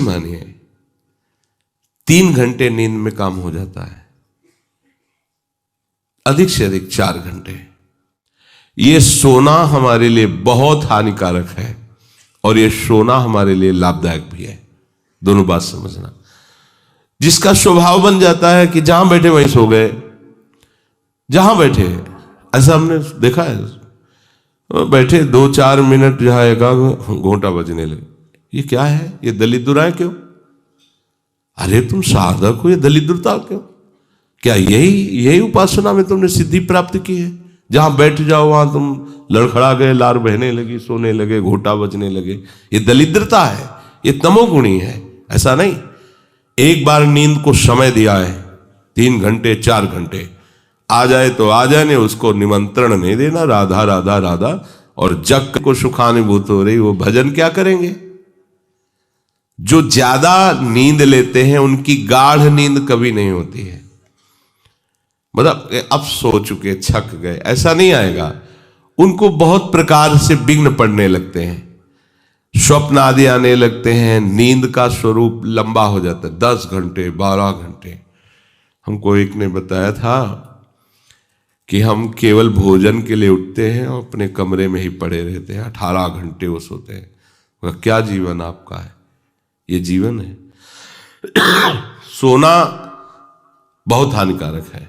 मानिए 3 घंटे नींद में काम हो जाता है, अधिक से अधिक 4 घंटे। ये सोना हमारे लिए बहुत हानिकारक है और ये सोना हमारे लिए लाभदायक भी है। दोनों बात समझना। जिसका स्वभाव बन जाता है कि जहां बैठे वहीं सो गए, जहां बैठे, ऐसा हमने देखा है। बैठे 2-4 मिनट जहां एकाग्र घोंटा बजने लगे, ये क्या है? ये दलिद्राए क्यों? अरे तुम साधक हो, ये दलिद्रता क्यों? क्या यही उपासना में तुमने सिद्धि प्राप्त की है? जहां बैठ जाओ वहां तुम लड़खड़ा गए, लार बहने लगी, सोने लगे, घोटा बजने लगे। ये दलिद्रता है, ये तमोगुणी है। ऐसा नहीं। एक बार नींद को समय दिया है, 3 घंटे 4 घंटे, आ जाए तो आ जाए, नहीं उसको निमंत्रण नहीं देना। राधा राधा राधा और जग को सुखानुभूत हो रही, वो भजन क्या करेंगे? जो ज्यादा नींद लेते हैं उनकी गाढ़ नींद कभी नहीं होती है। मतलब अब सो चुके, छक गए, ऐसा नहीं आएगा। उनको बहुत प्रकार से विघ्न पड़ने लगते हैं, स्वप्न आदि आने लगते हैं, नींद का स्वरूप लंबा हो जाता है, 10 घंटे 12 घंटे। हमको एक ने बताया था कि हम केवल भोजन के लिए उठते हैं और अपने कमरे में ही पड़े रहते हैं, 18 घंटे वो सोते हैं। क्या जीवन आपका है? ये जीवन है? सोना बहुत हानिकारक है।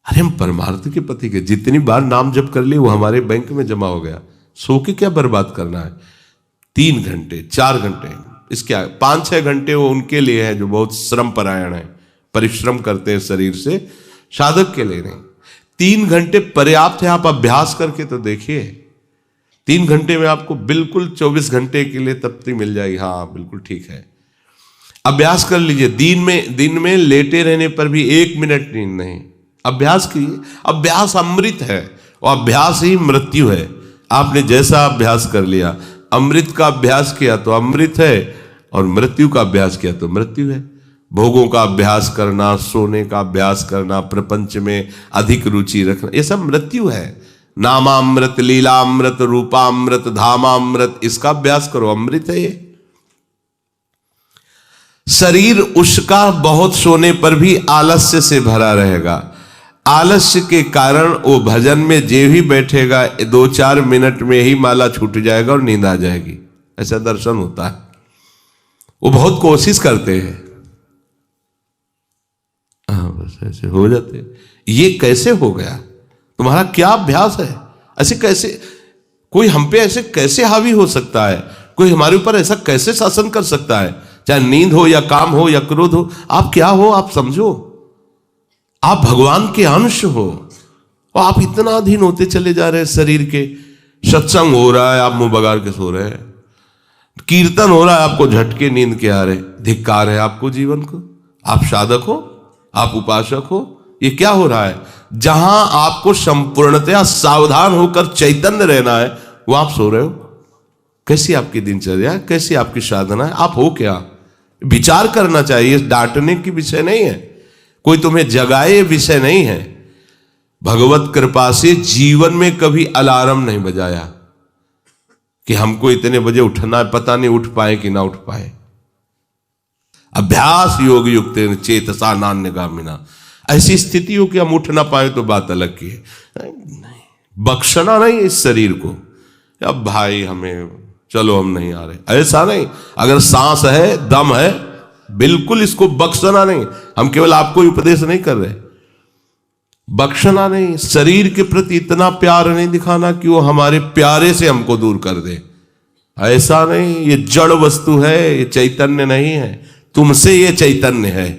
अरे हम परमार्थ के पति के जितनी बार नाम जप कर लिए वो हमारे बैंक में जमा हो गया। सो के क्या बर्बाद करना है? 3 घंटे 4 घंटे, इसके 5-6 घंटे वो उनके लिए है जो बहुत श्रम परायण है, परिश्रम करते हैं शरीर से, साधक के लिए नहीं। 3 घंटे पर्याप्त है। आप अभ्यास करके तो देखिए, 3 घंटे में आपको बिल्कुल 24 घंटे के लिए तृप्ति मिल जाएगी। हाँ बिल्कुल ठीक है, अभ्यास कर लीजिए। दिन में लेटे रहने पर भी 1 मिनट नींद नहीं, अभ्यास कीजिए। अभ्यास अमृत है और अभ्यास ही मृत्यु है। आपने जैसा अभ्यास कर लिया, अमृत का अभ्यास किया तो अमृत है और मृत्यु का अभ्यास किया तो मृत्यु है। भोगों का अभ्यास करना, सोने का अभ्यास करना, प्रपंच में अधिक रुचि रखना, ये सब मृत्यु है। नामामृत, लीलामृत, रूपामृत, धामामृत, इसका अभ्यास करो, अमृत है ये। शरीर उसका बहुत सोने पर भी आलस्य से भरा रहेगा। आलस्य के कारण वो भजन में जे भी बैठेगा 2-4 मिनट में ही माला छूट जाएगा और नींद आ जाएगी। ऐसा दर्शन होता है। वो बहुत कोशिश करते हैं, बस ऐसे हो जाते। ये कैसे हो गया? तुम्हारा क्या अभ्यास है? ऐसे कैसे कोई हम पे ऐसे कैसे हावी हो सकता है? कोई हमारे ऊपर ऐसा कैसे शासन कर सकता है? चाहे नींद हो या काम हो या क्रोध हो, आप क्या हो? आप समझो, आप भगवान के अंश हो और आप इतना अधीन होते चले जा रहे हैं शरीर के। सत्संग हो रहा है, आप मुंह बगाड़ के सो रहे हैं। कीर्तन हो रहा है, आपको झटके नींद के आ रहे। धिक्कार है आपको जीवन को। आप साधक हो, आप उपासक हो, ये क्या हो रहा है? जहां आपको संपूर्णतया सावधान होकर चैतन्य रहना है, वो आप सो रहे हो। कैसी आपकी दिनचर्या, कैसी आपकी साधना है? आप हो क्या? विचार करना चाहिए। डांटने की विषय नहीं है, कोई तुम्हें जगाए विषय नहीं है। भगवत कृपा से जीवन में कभी अलार्म नहीं बजाया कि हमको इतने बजे उठना है, पता नहीं उठ पाए कि ना उठ पाए। अभ्यास योग युक्त चेतसा नान्यगामिना, ऐसी स्थिति हो कि हम उठ ना पाए तो बात अलग की है। बख्शना नहीं इस शरीर को, अब भाई हमें चलो हम नहीं आ रहे, ऐसा नहीं। अगर सांस है, दम है, बिल्कुल इसको बख्शना नहीं। हम केवल आपको उपदेश नहीं कर रहे, बख्शना नहीं। शरीर के प्रति इतना प्यार नहीं दिखाना कि वो हमारे प्यारे से हमको दूर कर दे, ऐसा नहीं। ये जड़ वस्तु है, ये चैतन्य नहीं है। तुमसे ये चैतन्य है,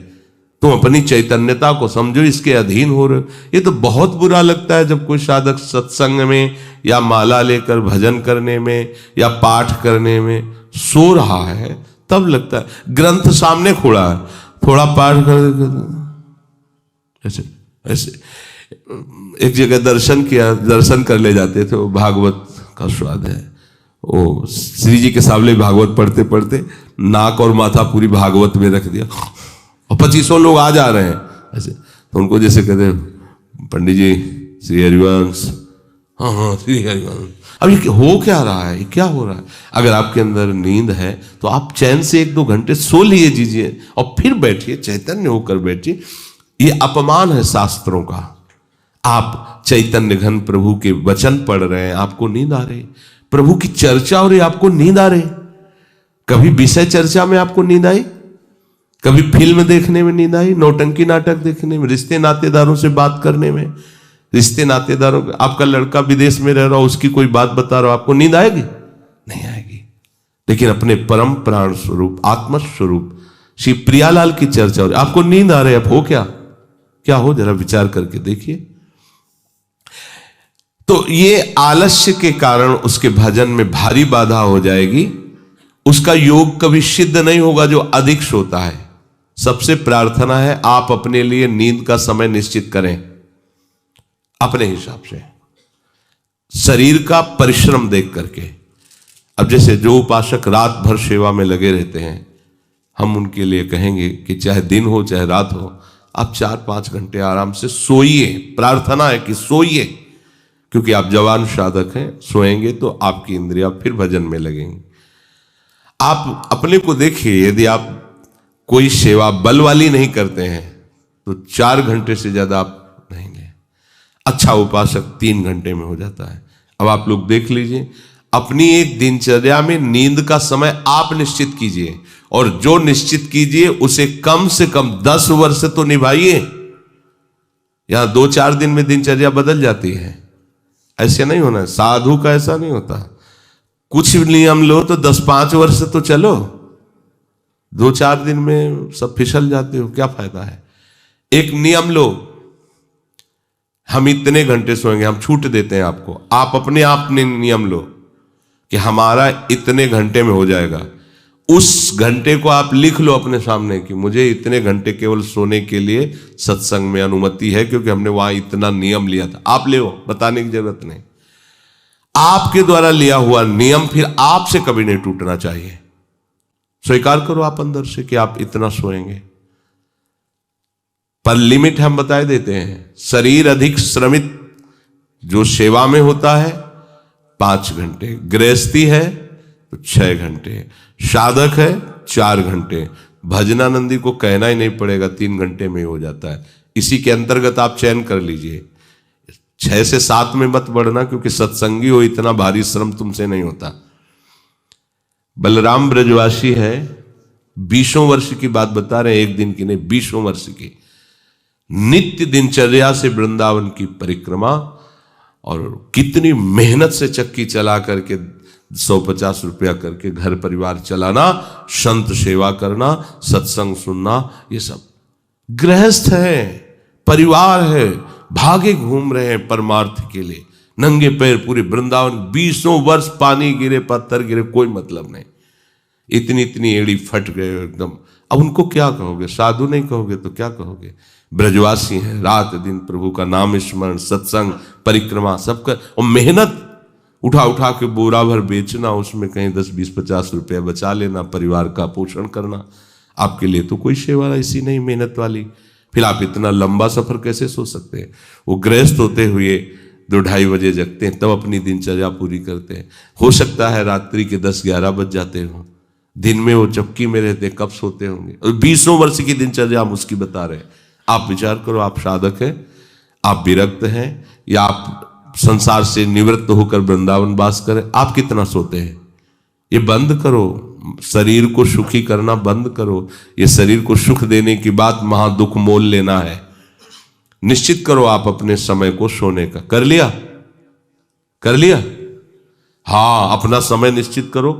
तुम अपनी चैतन्यता को समझो, इसके अधीन हो रहे हो। ये तो बहुत बुरा लगता है जब कोई साधक सत्संग में या माला लेकर भजन करने में या पाठ करने में सो रहा है, तब लगता है। ग्रंथ सामने खोला है, थोड़ा पाठ कर, ऐसे ऐसे। एक जगह दर्शन किया, दर्शन कर ले जाते थे, वो भागवत का स्वाद है। वो श्री जी के सामने भागवत पढ़ते पढ़ते नाक और माथा पूरी भागवत में रख दिया और 2500 लोग आ जा रहे हैं ऐसे। तो उनको जैसे कहते पंडित जी श्री हरिवंश, हाँ हाँ श्री हरिवंश, अब ये हो क्या रहा है, ये क्या हो रहा है? अगर आपके अंदर नींद है तो आप चैन से 1-2 घंटे सो लीजिए और फिर बैठिए, चैतन्य होकर बैठिए। ये अपमान है शास्त्रों का। आप चैतन्य घन प्रभु के वचन पढ़ रहे हैं, आपको नींद आ रही, प्रभु की चर्चा हो रही, आपको नींद आ रही। कभी विषय चर्चा में आपको नींद आई? कभी फिल्म देखने में नींद आई? नौटंकी नाटक देखने में, रिश्ते नातेदारों से बात करने में, रिश्ते नातेदारों, आपका लड़का विदेश में रह रहा हो, उसकी कोई बात बता रहा हो, आपको नींद आएगी? नहीं आएगी। लेकिन अपने परम प्राण स्वरूप आत्म स्वरूप श्री प्रियालाल की चर्चा हो रही, आपको नींद आ रही है। अब हो क्या हो, जरा विचार करके देखिए। तो ये आलस्य के कारण उसके भजन में भारी बाधा हो जाएगी। उसका योग कभी सिद्ध नहीं होगा जो अधिक सोता है। सबसे प्रार्थना है आप अपने लिए नींद का समय निश्चित करें अपने हिसाब से, शरीर का परिश्रम देख करके। अब जैसे जो उपासक रात भर सेवा में लगे रहते हैं, हम उनके लिए कहेंगे कि चाहे दिन हो चाहे रात हो, आप 4-5 घंटे आराम से सोइए। प्रार्थना है कि सोइए, क्योंकि आप जवान साधक हैं। सोएंगे तो आपकी इंद्रियां फिर भजन में लगेंगी। आप अपने को देखिए, यदि आप कोई सेवा बल वाली नहीं करते हैं तो 4 घंटे से ज्यादा आप नहीं ले। अच्छा उपासक 3 घंटे में हो जाता है। अब आप लोग देख लीजिए, अपनी एक दिनचर्या में नींद का समय आप निश्चित कीजिए, और जो निश्चित कीजिए उसे कम से कम 10 वर्ष तो निभाइए। यहां 2-4 दिन में दिनचर्या बदल जाती है, ऐसे नहीं होना। साधु का ऐसा नहीं होता। कुछ नियम लो तो 10-5 वर्ष तो चलो, 2-4 दिन में सब फिसल जाते हो, क्या फायदा है? एक नियम लो, हम इतने घंटे सोएंगे, हम छूट देते हैं आपको। आप अपने आप ने नियम लो कि हमारा इतने घंटे में हो जाएगा। उस घंटे को आप लिख लो अपने सामने कि मुझे इतने घंटे केवल सोने के लिए सत्संग में अनुमति है, क्योंकि हमने वहां इतना नियम लिया था। आप ले, बताने की जरूरत नहीं। आपके द्वारा लिया हुआ नियम फिर आपसे कभी नहीं टूटना चाहिए। स्वीकार करो आप अंदर से कि आप इतना सोएंगे, पर लिमिट हम बताए देते हैं। शरीर अधिक श्रमित जो सेवा में होता है 5 घंटे, गृहस्थी है तो 6 घंटे, साधक है 4 घंटे। भजनानंदी को कहना ही नहीं पड़ेगा, 3 घंटे में हो जाता है। इसी के अंतर्गत आप चयन कर लीजिए। 6 से 7 में मत बढ़ना, क्योंकि सत्संगी हो, इतना भारी श्रम तुमसे नहीं होता। बलराम ब्रजवासी है, 20 वर्ष की बात बता रहे हैं, एक दिन की नहीं, 20 वर्ष की नित्य दिनचर्या से वृंदावन की परिक्रमा, और कितनी मेहनत से चक्की चला करके 150 रुपया करके घर परिवार चलाना, संत सेवा करना, सत्संग सुनना, ये सब गृहस्थ है, परिवार है, भागे घूम रहे हैं परमार्थ के लिए, नंगे पैर पूरे वृंदावन। 20 वर्ष पानी गिरे, पत्थर गिरे, कोई मतलब नहीं। इतनी एड़ी फट गए एकदम। अब उनको क्या कहोगे? साधु नहीं कहोगे तो क्या कहोगे? ब्रजवासी हैं, रात दिन प्रभु का नाम स्मरण, सत्संग, परिक्रमा सब कर, और मेहनत उठा के बोरा भर बेचना, उसमें कहीं 10-20-50 रुपया बचा लेना, परिवार का पोषण करना। आपके लिए तो कोई सेवा ऐसी नहीं मेहनत वाली। फिर आप इतना लंबा सफर कैसे सो सकते हैं? वो गृहस्थ होते हुए 2-2:30 बजे जगते हैं, तब अपनी दिनचर्या पूरी करते हैं। हो सकता है रात्रि के 10-11 बज जाते हो, दिन में वो चपकी में रहते, कब सोते होंगे? और 20 वर्ष की दिनचर्या हम उसकी बता रहे हैं। आप विचार करो, आप साधक हैं, आप विरक्त हैं, या आप संसार से निवृत्त होकर वृंदावन वास करें, आप कितना सोते हैं? ये बंद करो, शरीर को सुखी करना बंद करो। ये शरीर को सुख देने की बात महा दुख मोल लेना है। निश्चित करो आप अपने समय को सोने का। कर लिया? हाँ, अपना समय निश्चित करो।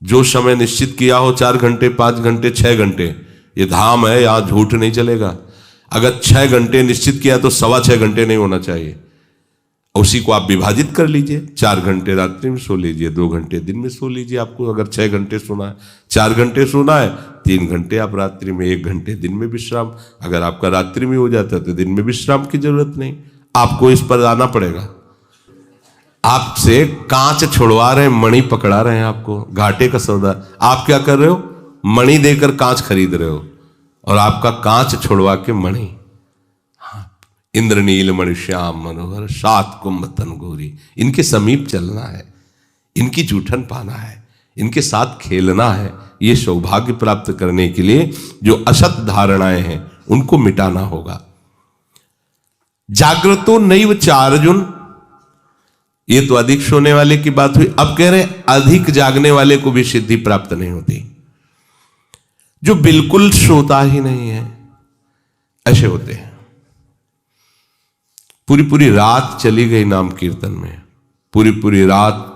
जो समय निश्चित किया हो, 4 घंटे, 5 घंटे, 6 घंटे, ये धाम है, यहां झूठ नहीं चलेगा। अगर 6 घंटे निश्चित किया तो 6.25 घंटे नहीं होना चाहिए। उसी को आप विभाजित कर लीजिए, 4 घंटे रात्रि में सो लीजिए, 2 घंटे दिन में सो लीजिए। आपको अगर 6 घंटे सोना है, 4 घंटे सोना है, 3 घंटे आप रात्रि में, 1 घंटे दिन में विश्राम। अगर आपका रात्रि में हो जाता है तो दिन में विश्राम की जरूरत नहीं। आपको इस पर आना पड़ेगा। आपसे कांच छुड़वा रहे हैं, मणि पकड़ा रहे हैं आपको, घाटे का सौदा। आप क्या कर रहे हो? मणि देकर कांच खरीद रहे हो, और आपका कांच छुड़वा के मणि। हाँ, इंद्रनील मणि श्याम मनोहर, सात कुंभ तन गोरी। इनके समीप चलना है, इनकी जूठन पाना है, इनके साथ खेलना है। ये सौभाग्य प्राप्त करने के लिए जो असत धारणाएं हैं उनको मिटाना होगा। जागृतो नैव चार्जुन, ये तो अधिक सोने वाले की बात हुई। अब कह रहे हैं अधिक जागने वाले को भी सिद्धि प्राप्त नहीं होती। जो बिल्कुल सोता ही नहीं है ऐसे होते हैं। पूरी पूरी रात चली गई नाम कीर्तन में, पूरी पूरी रात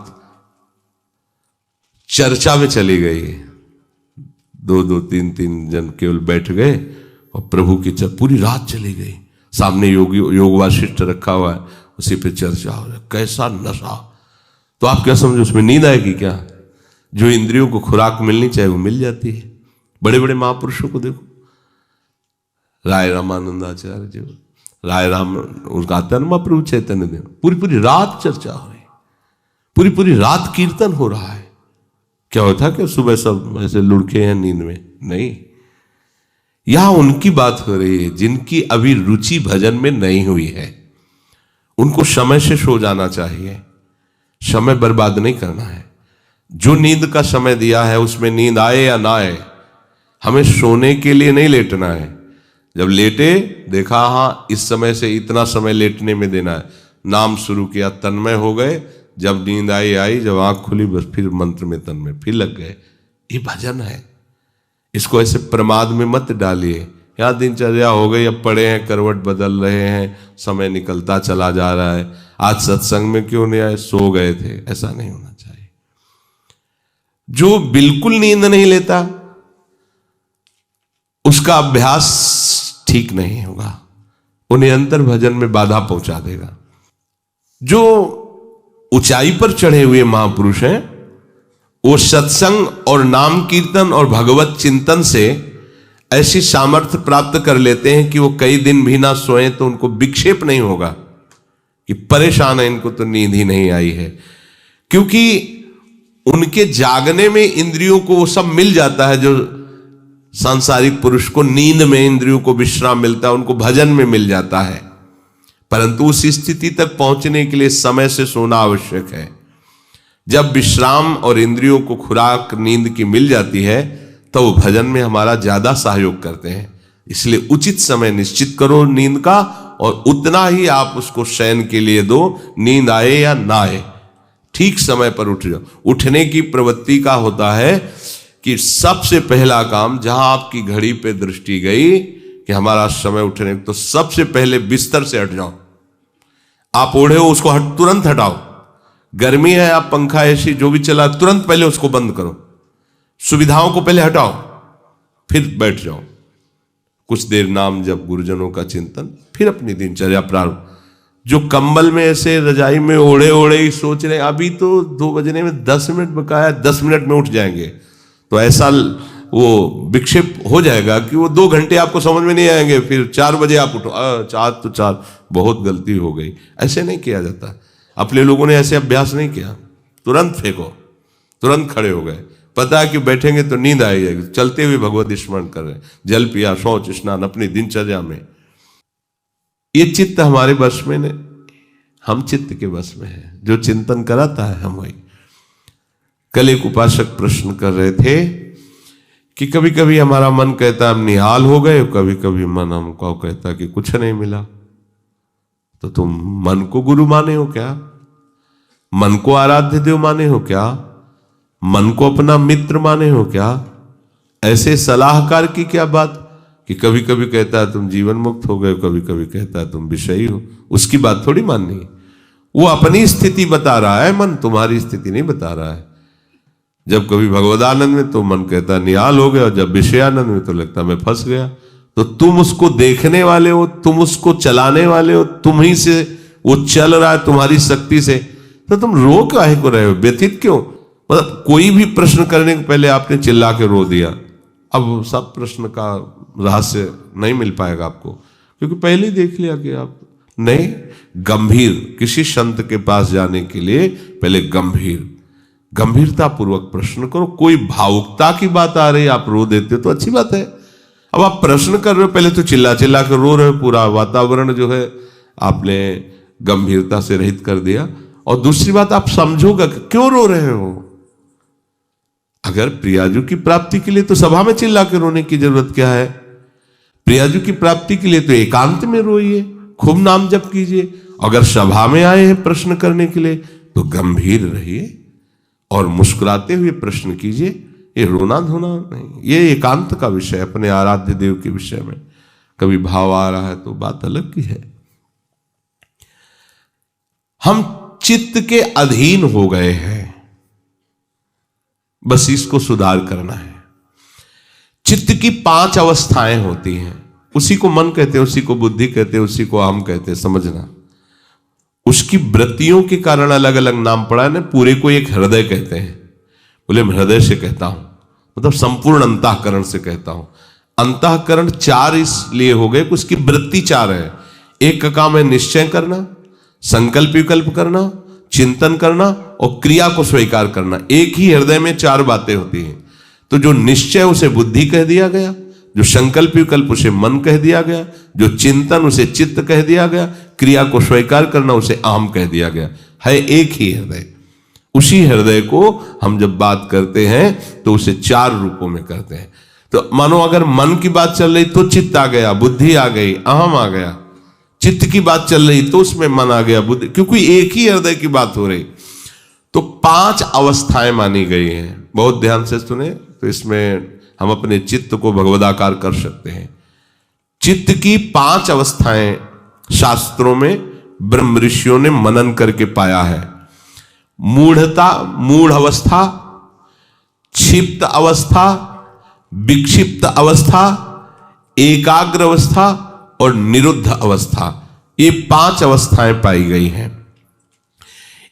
चर्चा में चली गई। दो दो तीन तीन जन केवल बैठ गए और प्रभु की पूरी रात चली गई। सामने योग वासिष्ठ रखा हुआ है, उसी पे चर्चा हो रहा है। कैसा नशा! तो आप क्या समझो, उसमें नींद आएगी क्या? जो इंद्रियों को खुराक मिलनी चाहिए वो मिल जाती है। बड़े बड़े महापुरुषों को देखो, राय रामानंदाचार्य जी, राय राम, उनका आता है ना महाप्रभु चैतन्य देव, पूरी पूरी रात चर्चा हो रही, पूरी पूरी रात कीर्तन हो रहा है। क्या होता कि सुबह सब ऐसे लुढ़के हैं नींद में? नहीं। यहां उनकी बात हो रही है जिनकी अभी रुचि भजन में नहीं हुई है। उनको समय से सो जाना चाहिए, समय बर्बाद नहीं करना है। जो नींद का समय दिया है उसमें नींद आए या ना आए, हमें सोने के लिए नहीं लेटना है। जब लेटे देखा हाँ इस समय से इतना समय लेटने में देना है, नाम शुरू किया, तन्मय हो गए। जब नींद आई, जब आंख खुली बस फिर मंत्र में तन्मय फिर लग गए। ये भजन है। इसको ऐसे प्रमाद में मत डालिए। यहाँ दिनचर्या हो गई, अब पड़े हैं, करवट बदल रहे हैं, समय निकलता चला जा रहा है, आज सत्संग में क्यों नहीं आए, सो गए थे। ऐसा नहीं होना चाहिए। जो बिल्कुल नींद नहीं लेता उसका अभ्यास ठीक नहीं होगा, उन्हें अंतर भजन में बाधा पहुंचा देगा। जो ऊंचाई पर चढ़े हुए महापुरुष हैं वो सत्संग और नाम कीर्तन और भगवत चिंतन से ऐसी सामर्थ्य प्राप्त कर लेते हैं कि वो कई दिन भी ना सोए तो उनको विक्षेप नहीं होगा कि परेशान है, इनको तो नींद ही नहीं आई है। क्योंकि उनके जागने में इंद्रियों को वो सब मिल जाता है जो सांसारिक पुरुष को नींद में इंद्रियों को विश्राम मिलता है, उनको भजन में मिल जाता है। परंतु उस स्थिति तक पहुंचने के लिए समय से सोना आवश्यक है। जब विश्राम और इंद्रियों को खुराक नींद की मिल जाती है तो वो भजन में हमारा ज्यादा सहयोग करते हैं। इसलिए उचित समय निश्चित करो नींद का, और उतना ही आप उसको शयन के लिए दो। नींद आए या ना आए, ठीक समय पर उठ जाओ। उठने की प्रवृत्ति का होता है कि सबसे पहला काम, जहां आपकी घड़ी पे दृष्टि गई कि हमारा समय उठने, तो सबसे पहले बिस्तर से हट जाओ। आप ओढ़े हो उसको तुरंत हटाओ। गर्मी है, आप पंखा एसी जो भी चला, तुरंत पहले उसको बंद करो। सुविधाओं को पहले हटाओ, फिर बैठ जाओ। कुछ देर नाम जप, गुरुजनों का चिंतन, फिर अपनी दिनचर्या प्रारंभ। जो कंबल में ऐसे रजाई में ओढ़े ओढ़े ही सोच रहे अभी तो 2 बजने में 10 मिनट बकाया, 10 मिनट में उठ जाएंगे, तो ऐसा वो विक्षेप हो जाएगा कि वो 2 घंटे आपको समझ में नहीं आएंगे। फिर 4 बजे आप उठो, 4 तो 4, बहुत गलती हो गई। ऐसे नहीं किया जाता। अपने लोगों ने ऐसे अभ्यास नहीं किया। तुरंत फेंको, तुरंत खड़े हो गए। पता है कि बैठेंगे तो नींद आई जाएगी। चलते हुए भगवत स्मरण कर रहे हैं, जल पिया, शौच स्नान, अपनी दिनचर्या में। ये चित्त हमारे वश में नहीं, हम चित्त के वश में है। जो चिंतन कराता है हम वही। कल एक उपासक प्रश्न कर रहे थे कि कभी कभी हमारा मन कहता है हम निहाल हो गए, कभी कभी मन हमको कहता कि कुछ नहीं मिला। तो तुम मन को गुरु माने हो क्या? मन को आराध्य देव माने हो क्या? मन को अपना मित्र माने हो क्या? ऐसे सलाहकार की क्या बात कि कभी कभी कहता है तुम जीवन मुक्त हो गए, कभी कभी कहता है तुम विषयी हो। उसकी बात थोड़ी माननी है। वो अपनी स्थिति बता रहा है, मन तुम्हारी स्थिति नहीं बता रहा है। जब कभी भगवदानंद में तो मन कहता है निहाल हो गया, और जब विषयानंद में तो लगता मैं फंस गया। तो तुम उसको देखने वाले हो, तुम उसको चलाने वाले हो, तुम ही से वो चल रहा है तुम्हारी शक्ति से, तो तुम रो काहे को रहे हो, व्यथित क्यों? मतलब कोई भी प्रश्न करने के पहले आपने चिल्ला के रो दिया। अब सब प्रश्न का रहस्य नहीं मिल पाएगा आपको, क्योंकि पहले ही देख लिया कि आप नहीं। गंभीर, किसी संत के पास जाने के लिए पहले गंभीरता पूर्वक प्रश्न करो। कोई भावुकता की बात आ रही, आप रो देते हो तो अच्छी बात है। अब आप प्रश्न कर रहे हो, पहले तो चिल्ला चिल्ला कर रो रहे हो, पूरा वातावरण जो है आपने गंभीरता से रहित कर दिया। और दूसरी बात, आप समझोगा कि क्यों रो रहे हो। अगर प्रियाजू की प्राप्ति के लिए तो सभा में चिल्ला के रोने की जरूरत क्या है। प्रियाजू की प्राप्ति के लिए तो एकांत में रोइए, खूब नाम जप कीजिए। अगर सभा में आए हैं प्रश्न करने के लिए तो गंभीर रहिए और मुस्कुराते हुए प्रश्न कीजिए। ये रोना धोना नहीं, ये एकांत का विषय, अपने आराध्य देव के विषय में कभी भाव आ रहा है तो बात अलग की है। हम चित्त के अधीन हो गए हैं, बस इसको सुधार करना है। चित्त की 5 अवस्थाएं होती हैं, उसी को मन कहते हैं, उसी को बुद्धि कहते हैं, उसी को अहम कहते हैं, समझना। उसकी वृत्तियों के कारण अलग अलग नाम पड़ा है ना। पूरे को एक हृदय कहते हैं, बोले मैं हृदय से कहता हूं, मतलब संपूर्ण अंतःकरण से कहता हूं। अंतःकरण 4 इसलिए हो गए कि उसकी वृत्ति 4 है। एक का काम है निश्चय करना, संकल्प विकल्प करना, चिंतन करना और क्रिया को स्वीकार करना। एक ही हृदय में 4 बातें होती हैं। तो जो निश्चय उसे बुद्धि कह दिया गया, जो संकल्प विकल्प उसे मन कह दिया गया, जो चिंतन उसे चित्त कह दिया गया, क्रिया को स्वीकार करना उसे अहम कह दिया गया। है एक ही हृदय। उसी हृदय को हम जब बात करते हैं तो उसे 4 रूपों में करते हैं। तो मानो अगर मन की बात चल रही तो चित्त आ गया, बुद्धि आ गई, अहम आ गया। चित्त की बात चल रही तो उसमें मन आ गया, बुद्धि, क्योंकि एक ही हृदय की बात हो रही। तो 5 अवस्थाएं मानी गई हैं। बहुत ध्यान से सुने तो इसमें हम अपने चित्त को भगवदाकार कर सकते हैं। चित्त की 5 अवस्थाएं शास्त्रों में ब्रह्म ऋषियों ने मनन करके पाया है। मूढ़ता, मूढ़ अवस्था, क्षिप्त अवस्था, विक्षिप्त अवस्था, एकाग्र अवस्था और निरुद्ध अवस्था, ये 5 अवस्थाएं पाई गई हैं।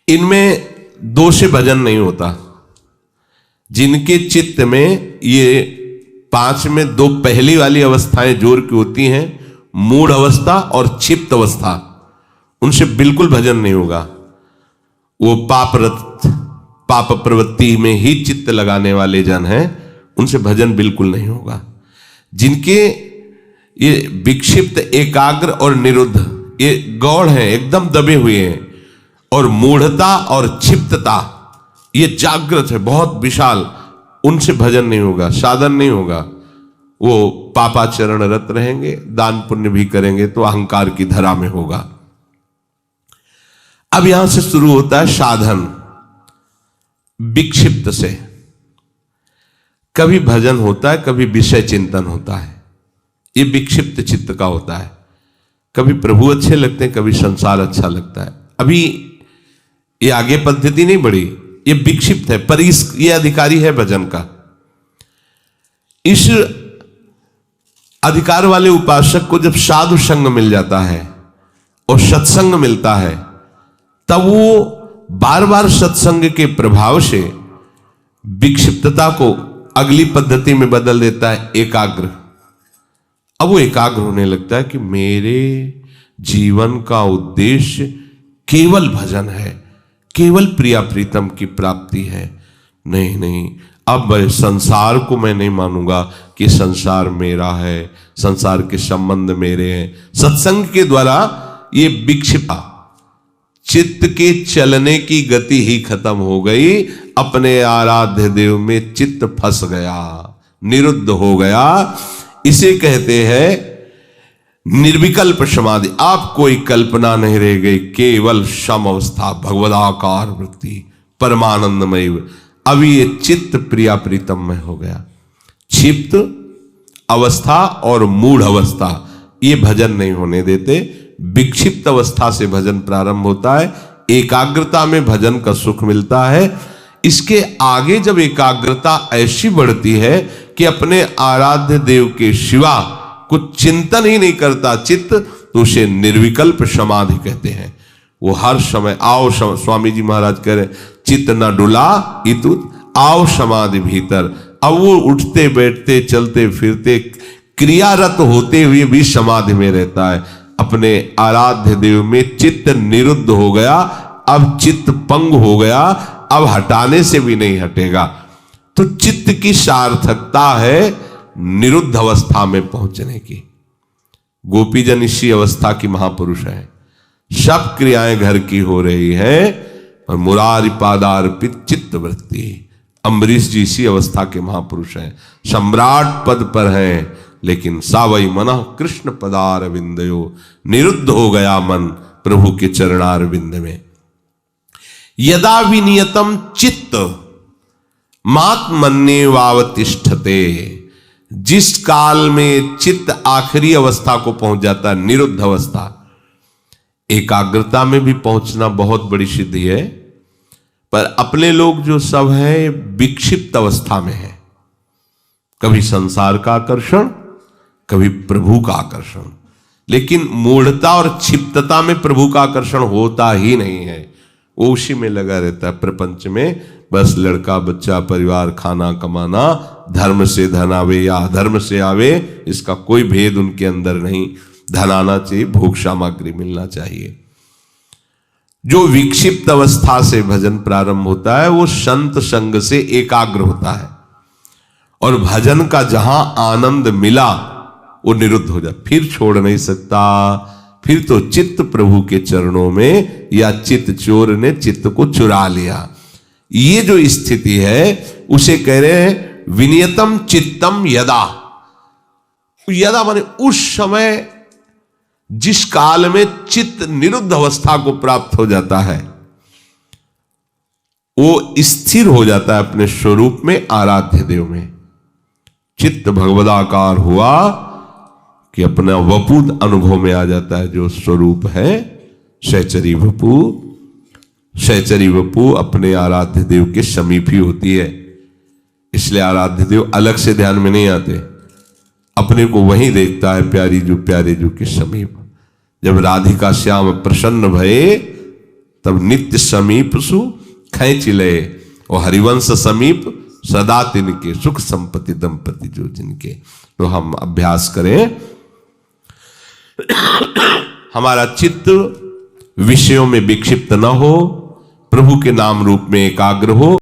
इनमें 2 से भजन नहीं होता। जिनके चित्त में ये 5 में 2 पहली वाली अवस्थाएं जोर की होती हैं, मूढ़ अवस्था और क्षिप्त अवस्था, उनसे बिल्कुल भजन नहीं होगा। वो पाप प्रवृत्ति में ही चित्त लगाने वाले जन हैं, उनसे भजन बिल्कुल नहीं होगा। जिनके ये विक्षिप्त, एकाग्र और निरुद्ध ये गौड़ हैं, एकदम दबे हुए हैं, और मूढ़ता और क्षिप्तता ये जागृत है, बहुत विशाल, उनसे भजन नहीं होगा, साधन नहीं होगा। वो पापाचरण रत रहेंगे, दान पुण्य भी करेंगे तो अहंकार की धरा में होगा। अब यहां से शुरू होता है साधन। विक्षिप्त से कभी भजन होता है, कभी विषय चिंतन होता है। ये विक्षिप्त चित्त का होता है। कभी प्रभु अच्छे लगते हैं, कभी संसार अच्छा लगता है। अभी ये आगे पद्धति नहीं बढ़ी, ये विक्षिप्त है, पर ये अधिकारी है भजन का। इस अधिकार वाले उपासक को जब साधु संग मिल जाता है और सत्संग मिलता है, तब वो बार बार सत्संग के प्रभाव से विक्षिप्तता को अगली पद्धति में बदल देता है, एकाग्र। अब वो एकाग्र होने लगता है कि मेरे जीवन का उद्देश्य केवल भजन है, केवल प्रिया प्रीतम की प्राप्ति है। नहीं, अब संसार को मैं नहीं मानूंगा कि संसार मेरा है, संसार के संबंध मेरे हैं। सत्संग के द्वारा ये विक्षिप्त चित्त के चलने की गति ही खत्म हो गई। अपने आराध्य देव में चित्त फंस गया, निरुद्ध हो गया। इसे कहते हैं निर्विकल्प समाधि। आप कोई कल्पना नहीं रह गई, केवल सम अवस्था, भगवदाकार वृत्ति, परमानंदमय। अभी ये चित्त प्रिया प्रीतम में हो गया। क्षिप्त अवस्था और मूढ़ अवस्था ये भजन नहीं होने देते। विक्षिप्त अवस्था से भजन प्रारंभ होता है, एकाग्रता में भजन का सुख मिलता है। इसके आगे जब एकाग्रता ऐसी बढ़ती है कि अपने आराध्य देव के सिवा कुछ चिंतन ही नहीं करता चित्त, तो उसे निर्विकल्प समाधि कहते हैं। वो हर समय आओ, स्वामी जी महाराज कह रहे चित्त न डुला इतुत आओ समाधि भीतर। अब वो उठते बैठते चलते फिरते क्रियारत होते हुए भी समाधि में रहता है। अपने आराध्य देव में चित्त निरुद्ध हो गया, अब चित्त पंग हो गया, अब हटाने से भी नहीं हटेगा। तो चित्त की सार्थकता है निरुद्ध अवस्था में पहुंचने की। गोपीजन इसी अवस्था की महापुरुष है। सब क्रियाएं घर की हो रही है और मुरारी पादार्पित चित्त वृत्ति। अम्बरीश जी इसी अवस्था के महापुरुष हैं। सम्राट पद पर हैं, लेकिन सावई मन कृष्ण पदार विंदयो, निरुद्ध हो गया मन प्रभु के चरणार विंद में। यदा विनियतम चित्त मात्मन्ये वावतिष्ठते, जिस काल में चित्त आखिरी अवस्था को पहुंच जाता है, निरुद्ध अवस्था, एकाग्रता में भी पहुंचना बहुत बड़ी सिद्धि है। पर अपने लोग जो सब हैं विक्षिप्त अवस्था में है, कभी संसार का आकर्षण, कभी प्रभु का आकर्षण। लेकिन मूढ़ता और क्षिप्तता में प्रभु का आकर्षण होता ही नहीं है। वो उसी में लगा रहता है प्रपंच में, बस लड़का बच्चा परिवार खाना कमाना, धर्म से धन आवे या अधर्म से आवे, इसका कोई भेद उनके अंदर नहीं। धन आना चाहिए, भोग सामग्री मिलना चाहिए। जो विक्षिप्त अवस्था से भजन प्रारंभ होता है वो संत संग से एकाग्र होता है, और भजन का जहां आनंद मिला वो निरुद्ध हो जाए, फिर छोड़ नहीं सकता। फिर तो चित्त प्रभु के चरणों में, या चित्त चोर ने चित्त को चुरा लिया। ये जो स्थिति है उसे कह रहे हैं विनियतम चित्तम यदा। यदा माने उस समय, जिस काल में चित्त निरुद्ध अवस्था को प्राप्त हो जाता है, वो स्थिर हो जाता है अपने स्वरूप में, आराध्य देव में। चित्त भगवदाकार हुआ कि अपना वपु अनुभव में आ जाता है, जो स्वरूप है सहचरी वपु। सहचरी वपु अपने आराध्य देव के समीप ही होती है, इसलिए आराध्य देव अलग से ध्यान में नहीं आते, अपने को वहीं देखता है प्यारी जो प्यारे जो के समीप। जब राधिका श्याम प्रसन्न भये, तब नित्य समीप सु खैंच लए, और हरिवंश समीप सदा तिनके, सुख संपत्ति दंपति जो जिनके। तो हम अभ्यास करें, हमारा चित्त विषयों में विक्षिप्त न हो, प्रभु के नाम रूप में एकाग्र हो।